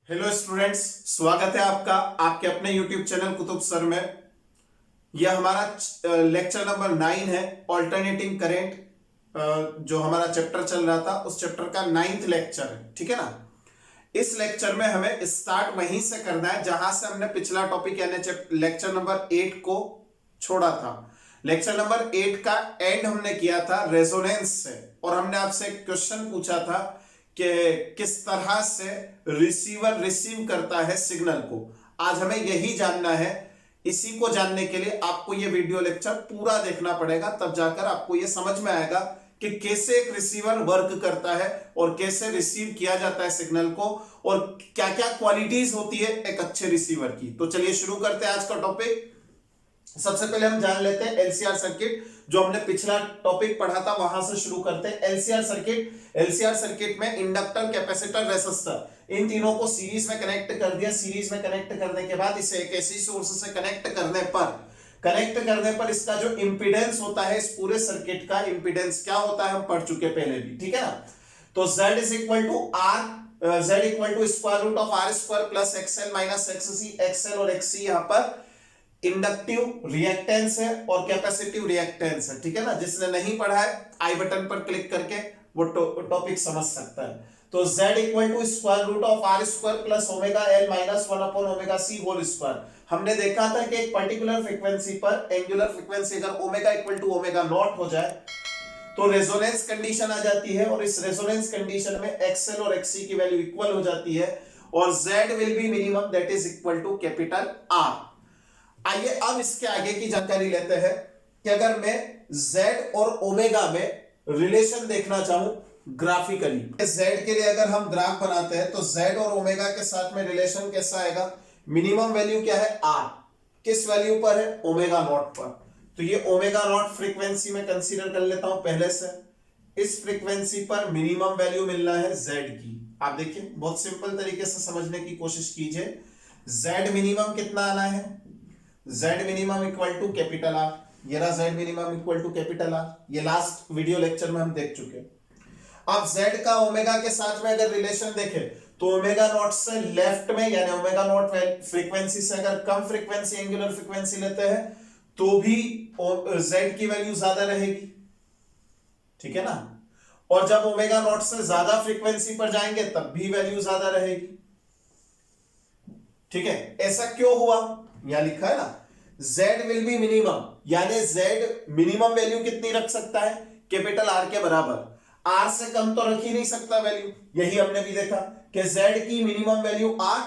Hello students, स्वागत है आपका आपके अपने यूट्यूब चैनल कुतुब सर में। यह हमारा लेक्चर नंबर 9 है। ऑल्टरनेटिंग करेंट जो हमारा चैप्टर चल रहा था उस चैप्टर का 9th लेक्चर है। ठीक है ना। इस लेक्चर में हमें स्टार्ट वहीं से करना है जहां से हमने पिछला टॉपिक यानी लेक्चर नंबर 8 को छोड़ा था। लेक्चर नंबर 8 का एंड हमने किया था रेजोनेंस से, और हमने आपसे एक क्वेश्चन पूछा था कि किस तरह से रिसीवर रिसीव करता है सिग्नल को। आज हमें यही जानना है। इसी को जानने के लिए आपको यह वीडियो लेक्चर पूरा देखना पड़ेगा, तब जाकर आपको यह समझ में आएगा कि कैसे एक रिसीवर वर्क करता है और कैसे रिसीव किया जाता है सिग्नल को, और क्या क्या क्वालिटीज होती है एक अच्छे रिसीवर की। तो चलिए शुरू करते हैं आज का टॉपिक। सबसे पहले हम जान लेते हैं एलसीआर सर्किट। जो हमने पिछला टॉपिक पढ़ा था वहां से शुरू करते हैं। एलसीआर सर्किट, एलसीआर सर्किट में इंडक्टर, कैपेसिटर, रेसिस्टर इन तीनों को सीरीज में कनेक्ट कर दिया। सीरीज में कनेक्ट करने के बाद इसे एक एसी सोर्स से कनेक्ट करने पर इसका जो इंपीडेंस होता है, इस पूरे सर्किट का इंपीडेंस क्या होता है हम पढ़ चुके पहले भी। ठीक है ना। तो Z is equal to R, Z equal to square root of R square plus XL minus XC. XL और एक्ससी यहां पर इंडक्टिव रिएक्टेंस है और कैपेसिटिव रिएक्टेंस है। ठीक है ना। जिसने नहीं पढ़ा है आई बटन पर क्लिक करके वो टॉपिक समझ सकता है। तो Z equal to square root of R square plus omega L minus 1 upon omega C whole square. हमने देखा था कि एक पर्टिकुलर फ्रीक्वेंसी पर एंगुलर फ्रीक्वेंसी अगर omega equal to omega naught हो जाए तो रेजोनेंस कंडीशन आ जाती है, और इस रेजोनेंस कंडीशन में एक्सएल और एक्ससी की वैल्यू इक्वल हो जाती है, और Z will be minimum that is equal to capital R. आइए अब इसके आगे की जानकारी लेते हैं कि अगर मैं Z और ओमेगा में रिलेशन देखना चाहूं ग्राफिकली, Z के लिए अगर हम ग्राफ बनाते हैं तो Z और ओमेगा के साथ में रिलेशन कैसा आएगा। मिनिमम वैल्यू क्या है R, किस वैल्यू पर है ओमेगा नॉट पर। तो ये ओमेगा नॉट फ्रीक्वेंसी में कंसीडर कर लेता हूं पहले से। इस फ्रीक्वेंसी पर मिनिमम वैल्यू मिलना है Z की। आप देखिए बहुत सिंपल तरीके से समझने की कोशिश कीजिए। Z मिनिमम कितना आना है, Z minimum equal to capital R. ये रहा Z minimum equal to capital R, ये लास्ट वीडियो लेक्चर में हम देख चुके। अब Z का ओमेगा के साथ में अगर रिलेशन देखें तो ओमेगा नॉट से लेफ्ट में यानी ओमेगा नॉट फ्रीक्वेंसी से अगर कम फ्रीक्वेंसी एंगुलर फ्रीक्वेंसी लेते हैं तो भी Z की वैल्यू ज्यादा रहेगी। ठीक है ना। और जब ओमेगा नॉट से ज्यादा फ्रीक्वेंसी पर जाएंगे तब भी वैल्यू ज्यादा रहेगी। ठीक है। ऐसा क्यों हुआ, यहां लिखा है ना Z विल बी मिनिमम, यानी Z मिनिमम वैल्यू कितनी रख सकता है कैपिटल आर के बराबर। आर से कम तो रख ही नहीं सकता वैल्यू। यही हमने भी देखा कि Z की minimum value R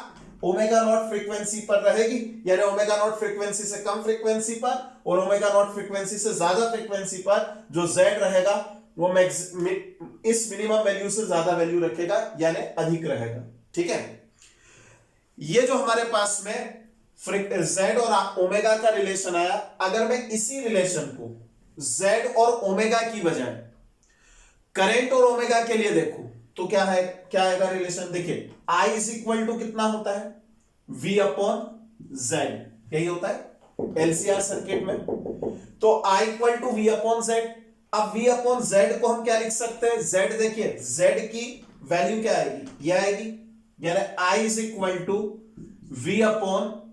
omega naught frequency पर रहेगी, यानी ओमेगा नॉट फ्रीक्वेंसी से कम फ्रीक्वेंसी पर और ओमेगा नॉट फ्रीक्वेंसी से ज्यादा फ्रीक्वेंसी पर जो Z रहेगा वो इस मिनिमम वैल्यू से ज्यादा वैल्यू रखेगा, यानी अधिक रहेगा। ठीक है। ये जो हमारे पास में Z और ओमेगा का रिलेशन आया, अगर मैं इसी रिलेशन को Z और ओमेगा की बजाय करंट और ओमेगा के लिए देखूं तो क्या है, क्या आएगा रिलेशन। देखिए I इज इक्वल टू कितना होता है V अपॉन Z, यही होता है एलसीआर सर्किट में। तो I equal to V upon Z। अब V अपॉन Z को हम क्या लिख सकते हैं, Z देखिए Z की वैल्यू क्या आएगी, ये आएगी, यानी I is equal to V upon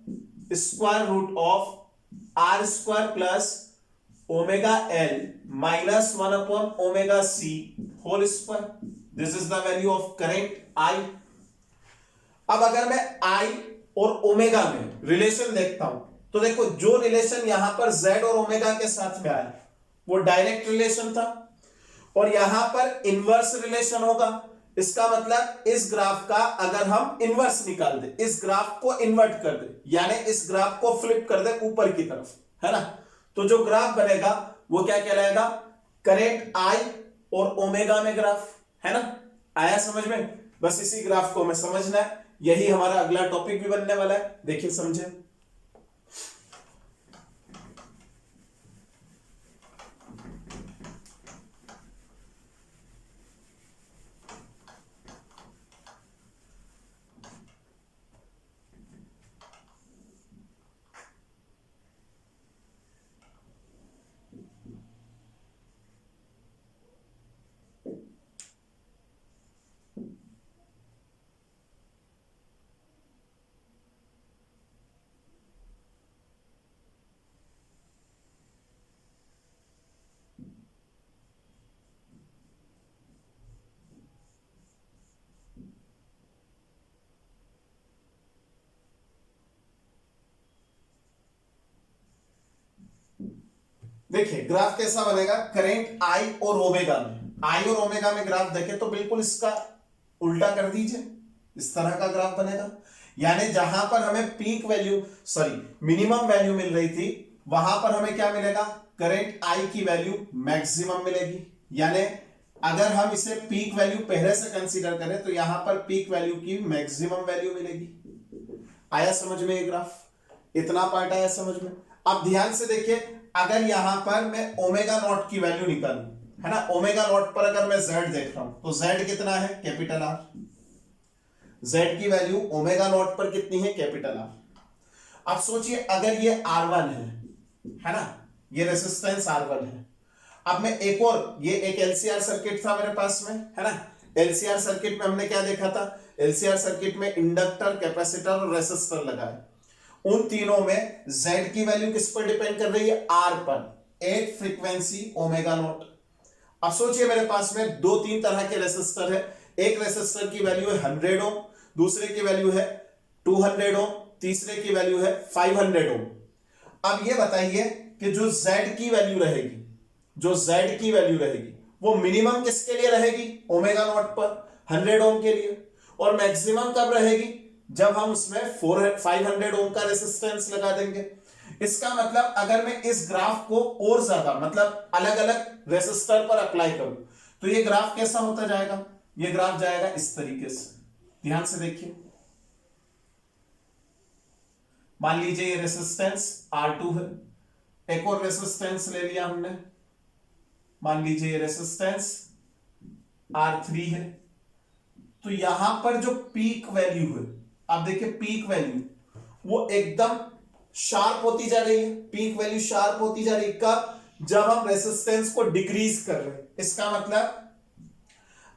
square root of R square plus omega L minus 1 upon omega C whole square. This is the value of current I। अब अगर मैं I और ओमेगा में रिलेशन देखता हूं तो देखो जो रिलेशन यहां पर Z और ओमेगा के साथ में आया वो डायरेक्ट रिलेशन था, और यहां पर इनवर्स रिलेशन होगा। इसका मतलब इस ग्राफ का अगर हम इनवर्स निकाल दे, इस ग्राफ को इन्वर्ट कर दे, यानी इस ग्राफ को फ्लिप कर दे ऊपर की तरफ, है ना, तो जो ग्राफ बनेगा वो क्या कहलाएगा, करेंट I और ओमेगा में ग्राफ, है ना। आया समझ में। बस इसी ग्राफ को हमें समझना है, यही हमारा अगला टॉपिक भी बनने वाला है। देखिए समझे। देखिए ग्राफ कैसा बनेगा, करेंट आई और ओमेगा में ग्राफ देखें तो बिल्कुल इसका उल्टा कर दीजिए, इस तरह का ग्राफ बनेगा। यानी जहां पर हमें पीक वैल्यू मिनिमम वैल्यू मिल रही थी, वहां पर हमें क्या मिलेगा, करंट आई की वैल्यू मैक्सिमम मिलेगी। यानी अगर हम इसे पीक वैल्यू पहले से कंसीडर करें तो यहां पर पीक वैल्यू की मैक्सिमम वैल्यू मिलेगी। आया समझ में ये ग्राफ, इतना पार्ट आया समझ में। अब ध्यान से देखिए, अगर यहां पर मैं ओमेगा नॉट की वैल्यू निकालूं, है ना, ओमेगा नॉट पर अगर मैं जेड देख रहा हूं तो जेड कितना है, कैपिटल आर। जेड की वैल्यू ओमेगा नॉट पर कितनी है, कैपिटल आर। अब सोचिए अगर ये R1 है ना, ये रेसिस्टेंस R1 है। अब मैं एक और, ये एक LCR सर्किट था मेरे पास में, है ना। LCR सर्किट में हमने क्या देखा था, LCR सर्किट में इंडक्टर, कैपेसिटर और रेसिस्टर लगाए। उन तीनों में Z की वैल्यू किस पर डिपेंड कर रही है, R पर, एट फ्रीक्वेंसी ओमेगा नॉट। अब सोचिए मेरे पास में दो तीन तरह के रेसिस्टर है, एक रेसिस्टर की वैल्यू है 100 ओम, दूसरे की वैल्यू है 200 ओम, तीसरे की वैल्यू है 500 ओम। अब ये बताइए कि जो Z की वैल्यू रहेगी, वो मिनिमम किसके लिए रहेगी, ओमेगा नॉट पर 100 ओम के लिए, और मैक्सिमम कब रहेगी, जब हम उसमें 500 ओम का रेसिस्टेंस लगा देंगे। इसका मतलब अगर मैं इस ग्राफ को और ज्यादा मतलब अलग अलग रेसिस्टर पर अप्लाई करूं तो ये ग्राफ कैसा होता जाएगा, ये ग्राफ जाएगा इस तरीके से। ध्यान से देखिए, मान लीजिए ये रेसिस्टेंस R2 है, एक और रेसिस्टेंस ले लिया हमने, मान लीजिए ये रेसिस्टेंस R3 है। तो यहां पर जो पीक वैल्यू है, आप देखिए पीक वैल्यू वो एकदम शार्प होती जा रही है, पीक वैल्यू शार्प होती जा रही है। कब, जब हम रेसिस्टेंस को डिक्रीज कर रहे हैं। इसका मतलब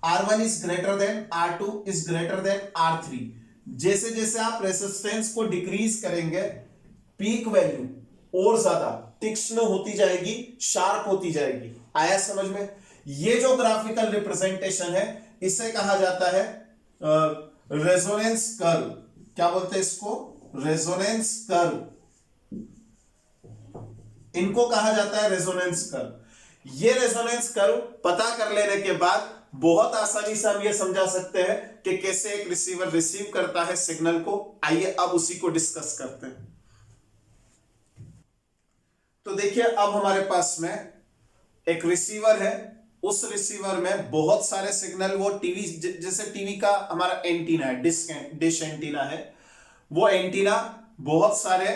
R1 is greater than R2 is greater than R3। जैसे जैसे आप रेसिस्टेंस को डिक्रीज करेंगे, पीक वैल्यू और ज्यादा तीक्ष्ण होती जाएगी, शार्प होती जाएगी। आया समझ में। ये जो ग्राफिकल रिप्रेजेंटेशन है इसे कहा जाता है रेजोनेंस कर्व। क्या बोलते हैं इसको, रेजोनेंस कर्व। इनको कहा जाता है रेजोनेंस कर्व। ये रेजोनेंस कर्व पता कर लेने के बाद बहुत आसानी से हम ये समझा सकते हैं कि कैसे एक रिसीवर रिसीव करता है सिग्नल को। आइए अब उसी को डिस्कस करते हैं। तो देखिए अब हमारे पास में एक रिसीवर है, उस रिसीवर में बहुत सारे सिग्नल, वो टीवी, जैसे टीवी का हमारा एंटीना है, डिश एंटीना है, वो एंटीना बहुत सारे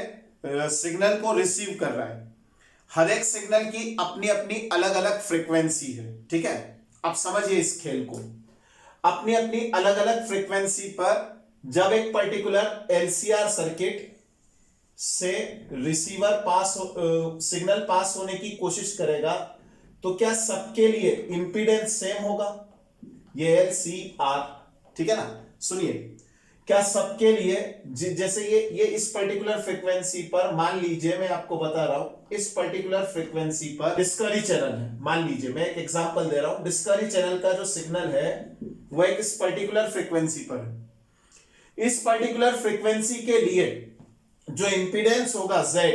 सिग्नल को रिसीव कर रहा है। हर एक सिग्नल की अपनी अपनी अलग अलग फ्रीक्वेंसी है, ठीक है। अब समझिए इस खेल को, अपनी अपनी अलग अलग फ्रीक्वेंसी पर जब एक पर्टिकुलर LCR सर्किट से रिसीवर सिग्नल पास होने की कोशिश करेगा तो क्या सबके लिए इंपीडेंस सेम होगा, ये LCR, ठीक है ना। सुनिए, क्या सबके लिए, जैसे ये इस पर्टिकुलर फ्रीक्वेंसी पर, मान लीजिए मैं आपको बता रहा हूं, इस पर्टिकुलर फ्रीक्वेंसी पर डिस्कवरी चैनल है, मान लीजिए मैं एक एग्जांपल दे रहा हूं, डिस्कवरी चैनल का जो सिग्नल है वो एक इस पर्टिकुलर फ्रीक्वेंसी पर है। इस पर्टिकुलर फ्रीक्वेंसी के लिए जो इंपीडेंस होगा Z,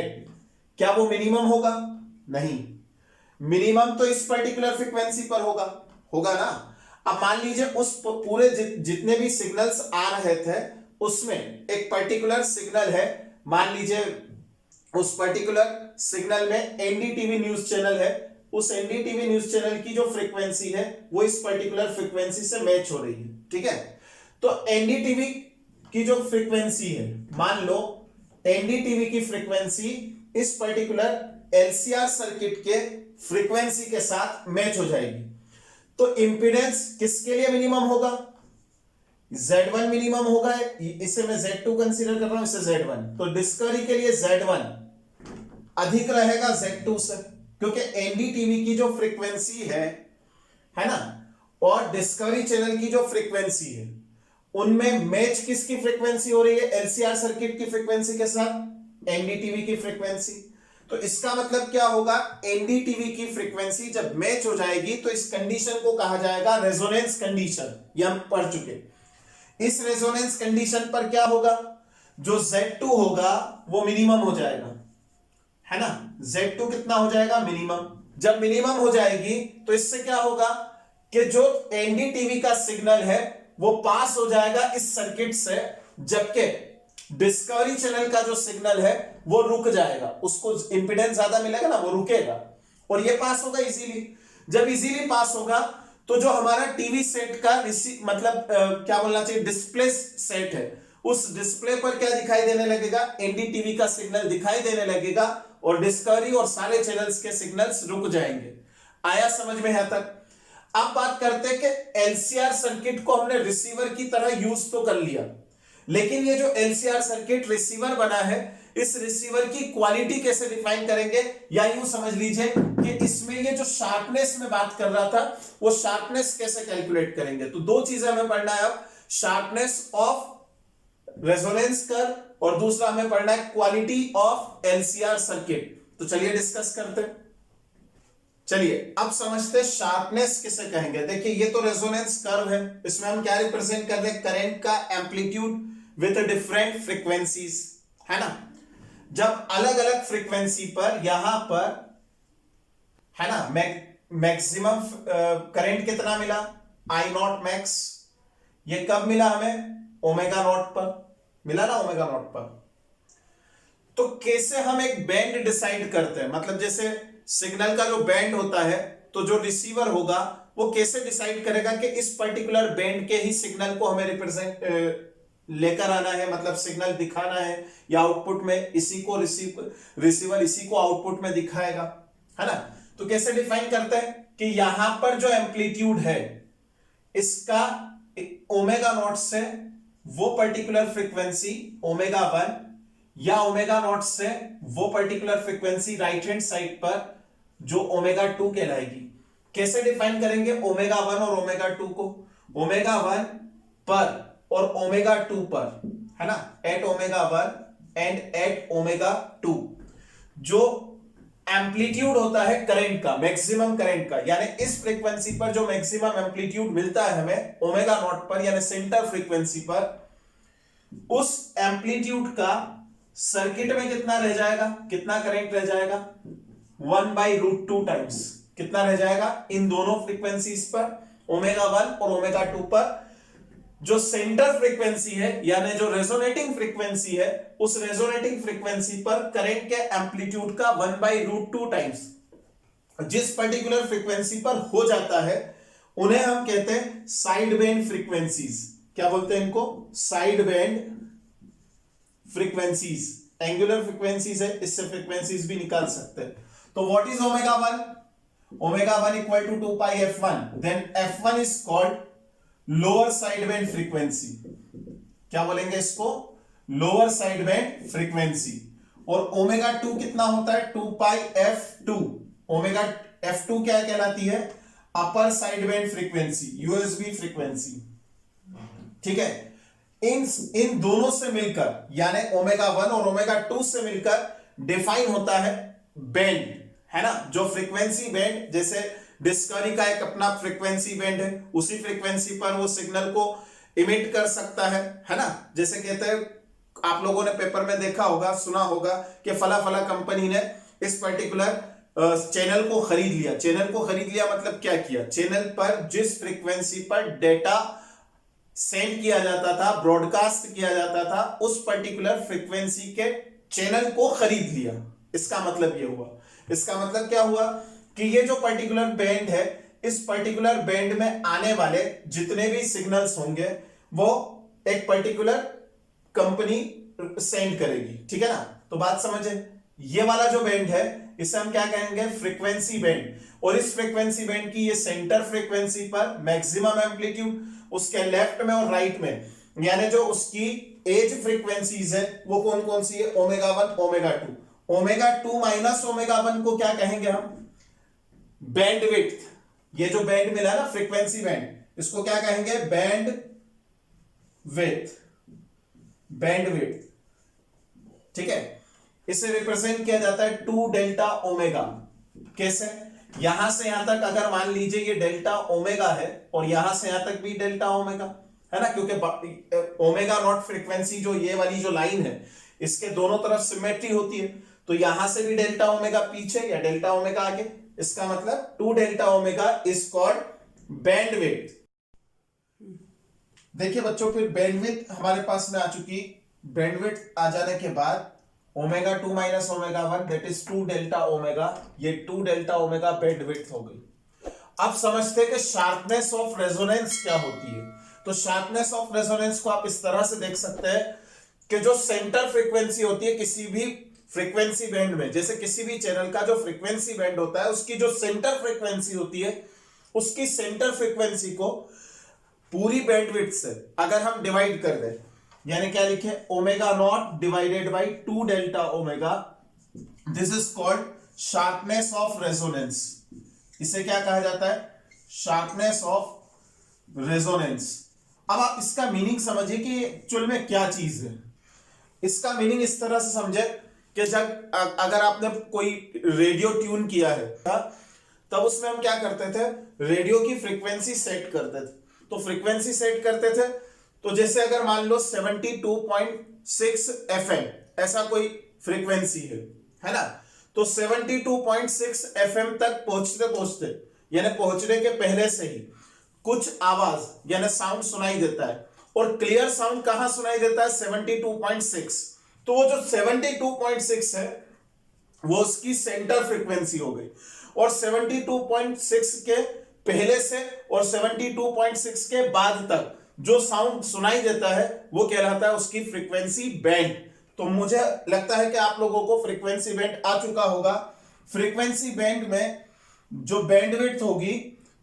क्या वो मिनिमम होगा, नहीं, मिनिमम तो इस पर्टिकुलर फ्रीक्वेंसी पर होगा ना। अब मान लीजिए उस पूरे जितने भी सिग्नल्स आ रहे थे उसमें एक पर्टिकुलर सिग्नल है, मान लीजिए उस पर्टिकुलर सिग्नल में NDTV न्यूज चैनल है, उस NDTV न्यूज चैनल की जो फ्रीक्वेंसी है वो इस पर्टिकुलर फ्रीक्वेंसी से मैच हो रही है, ठीक है। तो NDTV की जो फ्रीक्वेंसी है, मान लो NDTV की फ्रीक्वेंसी इस पर्टिकुलर LCR सर्किट के फ्रीक्वेंसी के साथ मैच हो जाएगी। तो इंपीडेंस किसके लिए मिनिमम होगा, Z1 मिनिमम होगा, इसे मैं Z2 कंसीडर कर रहा हूं, इसे Z1। तो डिस्कवरी के लिए Z1 अधिक रहेगा Z2 से, क्योंकि NDTV की जो फ्रीक्वेंसी है ना, और डिस्कवरी चैनल की जो फ्रीक्वेंसी है, उनमें मैच किसकी फ्रीक्वेंसी हो रही है, LCR सर्किट की फ्रीक्वेंसी के साथ NDTV की फ्रीक्वेंसी। तो इसका मतलब क्या होगा, NDTV की फ्रीक्वेंसी जब मैच हो जाएगी तो इस कंडीशन को कहा जाएगा रेजोनेंस कंडीशन, ये हम पढ़ चुके। इस रेजोनेंस कंडीशन पर क्या होगा, जो Z2 होगा वो मिनिमम हो जाएगा, है ना, Z2 कितना हो जाएगा, मिनिमम। जब मिनिमम हो जाएगी तो इससे क्या होगा कि जो एनडीटीवी का सिग्नल है वो पास हो जाएगा इस सर्किट से, जबकि डिस्कवरी चैनल का जो सिग्नल है वो रुक जाएगा, उसको इंपीडेंस ज्यादा मिलेगा ना, वो रुकेगा और ये पास होगा इजीली। जब इजीली पास होगा तो जो हमारा टीवी सेट का मतलब क्या बोलना चाहिए, डिस्प्ले सेट है, उस डिस्प्ले पर क्या दिखाई देने लगेगा, एनडीटीवी का सिग्नल दिखाई देने लगेगा और डिस्कवरी और सारे चैनल्स के सिग्नल्स रुक जाएंगे। आया समझ में यहां तक? अब बात करते हैं कि एलसीआर सर्किट को हमने रिसीवर की तरह यूज तो कर लिया, लेकिन ये जो एलसीआर सर्किट रिसीवर बना है, इस रिसीवर की क्वालिटी कैसे डिफाइन करेंगे, या यूं समझ लीजिए कि इसमें ये जो शार्पनेस में बात कर रहा था, वो शार्पनेस कैसे कैलकुलेट करेंगे। तो दो चीजें हमें पढ़ना है अब, शार्पनेस ऑफ रेजोनेंस कर्व और दूसरा हमें पढ़ना है क्वालिटी ऑफ एलसीआर सर्किट। तो चलिए डिस्कस करते हैं। चलिए अब समझते हैं शार्पनेस किसे कहेंगे। देखिए ये तो रेजोनेंस कर्व है, इसमें हम क्या रिप्रेजेंट कर रहे हैं, करंट का एम्पलीट्यूड विद डिफरेंट फ्रीक्वेंसीज, है ना। जब अलग अलग फ्रीक्वेंसी पर यहां पर, है ना, मैक्सिमम करंट कितना मिला, आई नॉट मैक्स, ये कब मिला हमें, ओमेगा नॉट पर मिला ना, ओमेगा नॉट पर। तो कैसे हम एक बैंड डिसाइड करते हैं, मतलब जैसे सिग्नल का जो बैंड होता है, तो जो रिसीवर होगा वो कैसे डिसाइड करेगा कि इस पर्टिकुलर बैंड के ही सिग्नल को हमें रिप्रेजेंट लेकर आना है, मतलब सिग्नल दिखाना है, या आउटपुट में इसी को रिसीवर इसी को आउटपुट में दिखाएगा, है ना। तो कैसे डिफाइन करते हैं कि यहां पर जो एम्पलीट्यूड है इसका ओमेगा नॉट से वो पर्टिकुलर फ्रीक्वेंसी ओमेगा 1 या ओमेगा नॉट से वो particular frequency right hand side पर जो ओमेगा 2 कहलाएगी। कैसे डिफाइन करेंगे ओमेगा 1 और ओमेगा 2 को, ओमेगा 1 पर और ओमेगा 2 पर, है ना, at omega 1 and at omega 2 जो एम्पलीट्यूड होता है करंट का, मैक्सिमम करंट का, यानी इस फ्रीक्वेंसी पर जो मैक्सिमम एम्पलीट्यूड मिलता है हमें ओमेगा नॉट पर, यानी सेंटर फ्रीक्वेंसी पर, उस एम्पलीट्यूड का सर्किट में कितना रह जाएगा, कितना करंट रह जाएगा, 1/√2 टाइम्स कितना रह जाएगा इन दोनों फ्रीक्वेंसीज पर, ओमेगा 1 और ओमेगा 2 पर। जो सेंटर फ्रीक्वेंसी है यानी जो रेजोनेटिंग फ्रीक्वेंसी है, उस रेजोनेटिंग फ्रीक्वेंसी पर करंट के एम्पलीट्यूड का 1/√2 टाइम्स जिस पर्टिकुलर फ्रीक्वेंसी पर हो जाता है, उन्हें हम कहते हैं साइड बैंड फ्रीक्वेंसीज। क्या बोलते हैं इनको, side band frequencies. Angular frequencies है, इससे फ्रीक्वेंसीज भी निकाल सकते हैं। तो what is omega 1, omega 1 equal to 2 f1, then f1 is called lower side band frequency. क्या बोलेंगे इसको, लोअर साइड बैंड फ्रीक्वेंसी। और ओमेगा 2 कितना होता है, 2πf2। ओमेगा f2 क्या कहलाती है, upper side band frequency, USB frequency, ठीक है। इन दोनों से मिलकर यानी ओमेगा 1 और ओमेगा 2 से मिलकर डिफाइन होता है बैंड, है ना। जो फ्रीक्वेंसी बैंड, जैसे डिस्कवरी का एक अपना फ्रीक्वेंसी बैंड है, उसी फ्रीक्वेंसी पर वो सिग्नल को इमिट कर सकता है ना। जैसे कहते हैं, आप लोगों ने पेपर में देखा होगा, सुना होगा कि फला फला कंपनी ने इस पर्टिकुलर चैनल को खरीद लिया। चैनल को खरीद लिया मतलब क्या किया, चैनल पर जिस फ्रीक्वेंसी पर डेटा सेंड किया जाता था, ब्रॉडकास्ट किया जाता था, उस पर्टिकुलर फ्रीक्वेंसी के चैनल को खरीद लिया। इसका मतलब ये हुआ, इसका मतलब क्या हुआ कि ये जो पर्टिकुलर बैंड है, इस पर्टिकुलर बैंड में आने वाले जितने भी सिग्नल्स होंगे वो एक पर्टिकुलर कंपनी सेंड करेगी, ठीक है ना। तो बात समझे, ये वाला जो बैंड है इसे हम क्या कहेंगे, फ्रीक्वेंसी बैंड। और इस फ्रीक्वेंसी बैंड की ये सेंटर फ्रीक्वेंसी पर मैक्सिमम एम्पलीट्यूड, उसके लेफ्ट में और राइट में, यानी जो उसकी एज फ्रीक्वेंसीज है वो कौन कौन सी है, omega 1 omega 2। Omega 2 minus omega 1 को क्या कहेंगे हम, बैंड विड्थ। ये जो बैंड मिला ना फ्रीक्वेंसी बैंड, इसको क्या कहेंगे, बैंड विड्थ, बैंड विड्थ, ठीक है। इसे रिप्रेजेंट किया जाता है 2 डेल्टा ओमेगा। कैसे, यहां से यहां तक अगर मान लीजिए ये डेल्टा ओमेगा है और यहां से यहां तक भी डेल्टा ओमेगा है ना, क्योंकि ओमेगा नॉट फ्रीक्वेंसी जो ये वाली जो लाइन है इसके दोनों तरफ सिमेट्री होती है, तो यहां से भी डेल्टा ओमेगा पीछे या डेल्टा ओमेगा आगे, इसका मतलब 2 delta omega is called bandwidth. देखिए बच्चों, फिर बैंडविड्थ हमारे पास में आ चुकी। बैंडविड्थ आ जाने के बाद omega 2 minus omega 1 that is 2 delta omega, ये 2 डेल्टा ओमेगा बैंडविड्थ हो गई। अब समझते हैं कि शार्पनेस ऑफ रेजोनेंस क्या होती है। तो शार्पनेस ऑफ रेजोनेंस को आप इस तरह से देख सकते हैं कि जो सेंटर फ्रीक्वेंसी होती है किसी भी फ्रीक्वेंसी बैंड में, जैसे किसी भी चैनल का जो फ्रीक्वेंसी बैंड होता है उसकी जो सेंटर फ्रीक्वेंसी होती है, उसकी सेंटर फ्रीक्वेंसी को पूरी बैंडविड्थ से अगर हम डिवाइड कर दें, यानी क्या लिखे, omega naught divided by 2 delta omega, this is called sharpness of resonance. इसे क्या कहा जाता है, शार्पनेस ऑफ रेजोनेंस। अब आप इसका मीनिंग समझिए कि एक्चुअल में क्या चीज है। इसका मीनिंग इस तरह से समझे कि जब अगर आपने कोई रेडियो ट्यून किया है तब उसमें हम क्या करते थे, रेडियो की फ्रीक्वेंसी सेट करते थे। तो फ्रीक्वेंसी सेट करते थे, तो जैसे अगर मान लो 72.6 FM ऐसा कोई फ्रीक्वेंसी है ना, तो 72.6 FM तक पहुंचते पहुंचते यानी पहुंचने के पहले से ही कुछ आवाज यानी साउंड सुनाई देता है, और क्लियर साउंड कहां सुनाई देता है, 72.6। तो वो जो 72.6 है वो उसकी सेंटर फ्रीक्वेंसी हो गई, और 72.6 के पहले से और 72.6 के बाद तक जो साउंड सुनाई देता है वो कहलाता है उसकी फ्रीक्वेंसी बैंड। तो मुझे लगता है कि आप लोगों को फ्रीक्वेंसी बैंड आ चुका होगा। फ्रीक्वेंसी बैंड में जो बैंडविड्थ होगी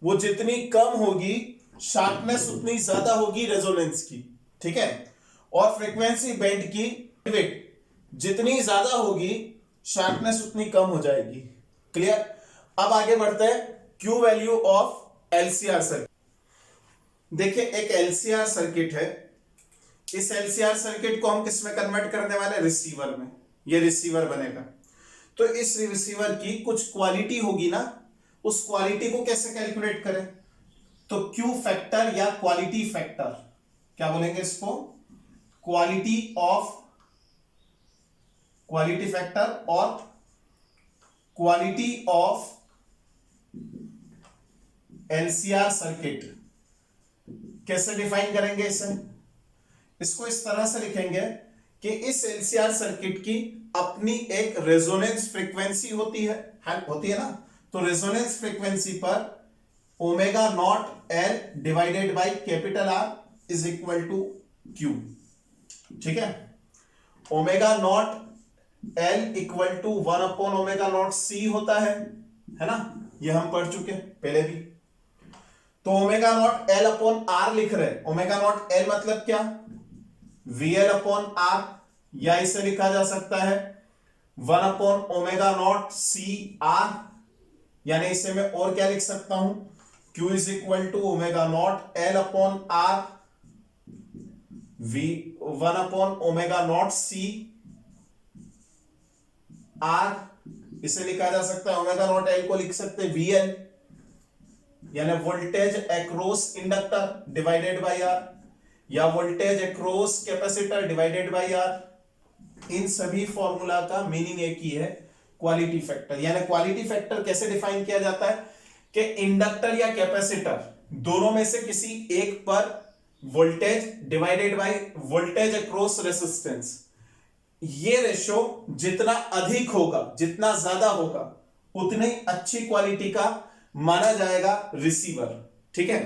वो जितनी कम होगी, शार्पनेस उतनी ज्यादा होगी रेजोनेंस की, ठीक है। और फ्रीक्वेंसी बैंड की बैंडविड्थ जितनी ज्यादा होगी, शार्पनेस उतनी कम हो जाएगी। क्लियर। अब आगे बढ़ते हैं, Q value of LCR circuit. देखिए एक एलसीआर सर्किट है, इस एलसीआर सर्किट को हम किस में कन्वर्ट करने वाले, रिसीवर में। ये रिसीवर बनेगा, तो इस रिसीवर की कुछ क्वालिटी होगी ना, उस क्वालिटी को कैसे कैलकुलेट करें, तो क्यू फैक्टर या क्वालिटी फैक्टर, क्या बोलेंगे इसको, क्वालिटी फैक्टर और क्वालिटी ऑफ एलसीआर सर्किट। कैसे डिफाइन करेंगे इसे, इसको इस तरह से लिखेंगे कि इस एलसीआर सर्किट की अपनी एक रेजोनेंस फ्रीक्वेंसी होती है ना, तो रेजोनेंस फ्रीक्वेंसी पर omega naught L divided by capital R is equal to Q, ठीक है। Omega naught L equal to 1 upon omega naught C होता है ना, ये हम पढ़ चुके पहले भी। तो omega naught L upon R लिख रहे हैं, ओमेगा नॉट एल मतलब क्या, वीएल अपॉन आर, या इसे लिखा जा सकता है 1 upon omega naught C R, यानी इसे मैं और क्या लिख सकता हूं, Q is equal to omega naught L upon R वी 1 upon omega naught C R, इसे लिखा जा सकता है ओमेगा नॉट एल को लिख सकते हैं VL, यानी voltage across inductor divided by R, या voltage across capacitor divided by R. इन सभी फॉर्मूला का मीनिंग एक ही है, क्वालिटी फैक्टर। यानी क्वालिटी फैक्टर कैसे डिफाइन किया जाता है कि इंडक्टर या कैपेसिटर दोनों में से किसी एक पर voltage divided by voltage across resistance, ये रेशो जितना अधिक होगा, जितना ज्यादा होगा, उतनी अच्छी क्वालिटी का माना जाएगा रिसीवर, ठीक है।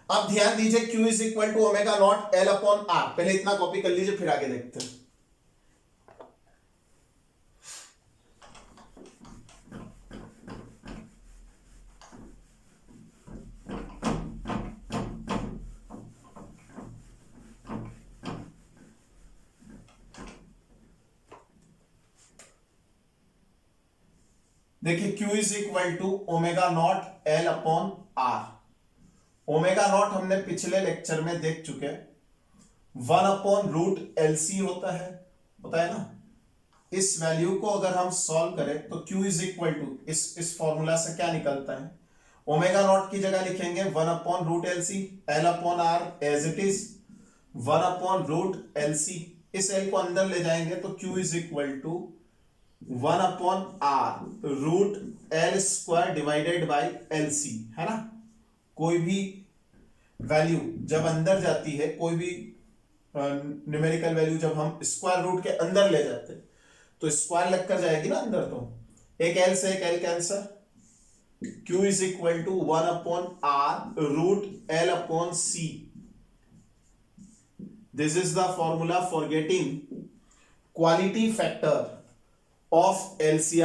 अब ध्यान दीजिए, Q is equal to omega naught L upon R, पहले इतना कॉपी कर लीजिए फिर आगे देखते हैं। देखिए Q is equal to omega naught L upon R. Omega naught हमने पिछले लेक्चर में देख चुके, 1 अपॉन रूट LC होता है ना। इस वैल्यू को अगर हम सॉल्व करें तो Q इज इक्वल टू इस फॉर्मूला से क्या निकलता है, ओमेगा नॉट की जगह लिखेंगे 1 upon root LC, L upon R as it is 1 upon root LC, इस एल को अंदर ले जाएंगे तो Q is equal to 1/r root L square divided by L C, है ना। कोई भी वैल्यू जब अंदर जाती है, कोई भी न्यूमेरिकल वैल्यू जब हम स्क्वायर रूट के अंदर ले जाते हैं तो स्क्वायर लगकर जाएगी ना अंदर, तो एक एल से एक L cancel, Q is equal to 1/r root L upon C. This is the formula for getting quality factor of LCR